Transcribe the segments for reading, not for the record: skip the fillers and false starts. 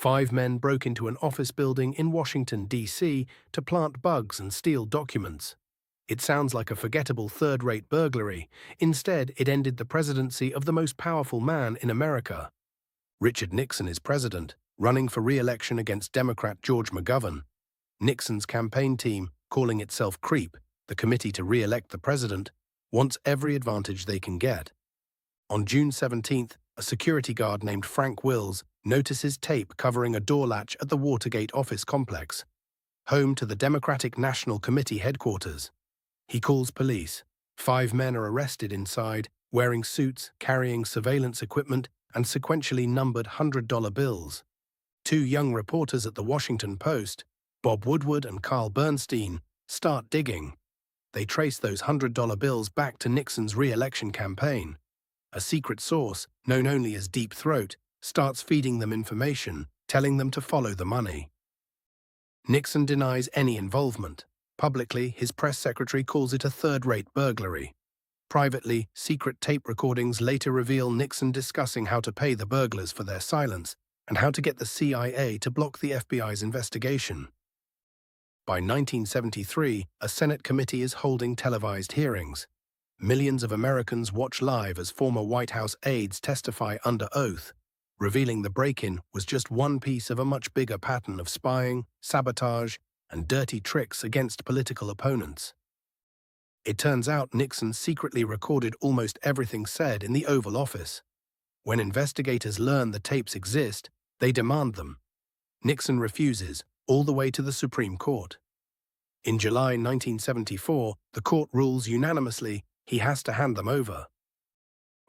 5 men broke into an office building in Washington, D.C. to plant bugs and steal documents. It sounds like a forgettable third-rate burglary. Instead, it ended the presidency of the most powerful man in America. Richard Nixon is president, running for re-election against Democrat George McGovern. Nixon's campaign team, calling itself CREEP, the Committee to Re-elect the President, wants every advantage they can get. On June 17th, a security guard named Frank Wills notices tape covering a door latch at the Watergate office complex, home to the Democratic National Committee headquarters. He calls police. 5 men are arrested inside, wearing suits, carrying surveillance equipment, and sequentially numbered $100 bills. 2 young reporters at the Washington Post, Bob Woodward and Carl Bernstein, start digging. They trace those $100 bills back to Nixon's re-election campaign. A secret source, known only as Deep Throat, starts feeding them information, telling them to follow the money. Nixon denies any involvement. Publicly, his press secretary calls it a third-rate burglary. Privately, secret tape recordings later reveal Nixon discussing how to pay the burglars for their silence and how to get the CIA to block the FBI's investigation. By 1973, a Senate committee is holding televised hearings. Millions of Americans watch live as former White House aides testify under oath, revealing the break-in was just one piece of a much bigger pattern of spying, sabotage, and dirty tricks against political opponents. It turns out Nixon secretly recorded almost everything said in the Oval Office. When investigators learn the tapes exist, they demand them. Nixon refuses, all the way to the Supreme Court. In July 1974, the court rules unanimously he has to hand them over.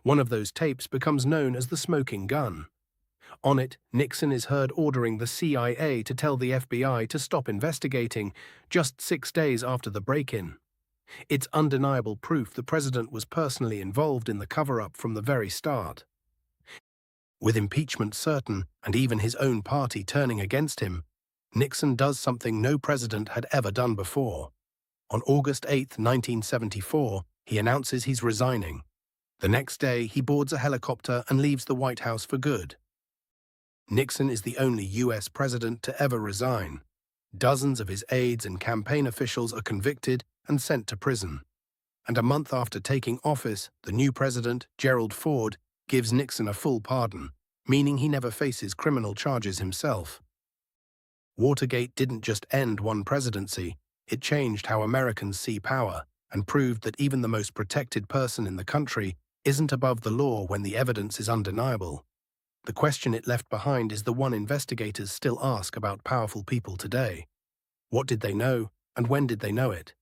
One of those tapes becomes known as the smoking gun. On it, Nixon is heard ordering the CIA to tell the FBI to stop investigating just 6 days after the break-in. It's undeniable proof the president was personally involved in the cover-up from the very start. With impeachment certain and even his own party turning against him, Nixon does something no president had ever done before. On August 8, 1974, he announces he's resigning. The next day, he boards a helicopter and leaves the White House for good. Nixon is the only U.S. president to ever resign. Dozens of his aides and campaign officials are convicted and sent to prison. And a month after taking office, the new president, Gerald Ford, gives Nixon a full pardon, meaning he never faces criminal charges himself. Watergate didn't just end one presidency, it changed how Americans see power and proved that even the most protected person in the country isn't above the law when the evidence is undeniable. The question it left behind is the one investigators still ask about powerful people today. What did they know, and when did they know it?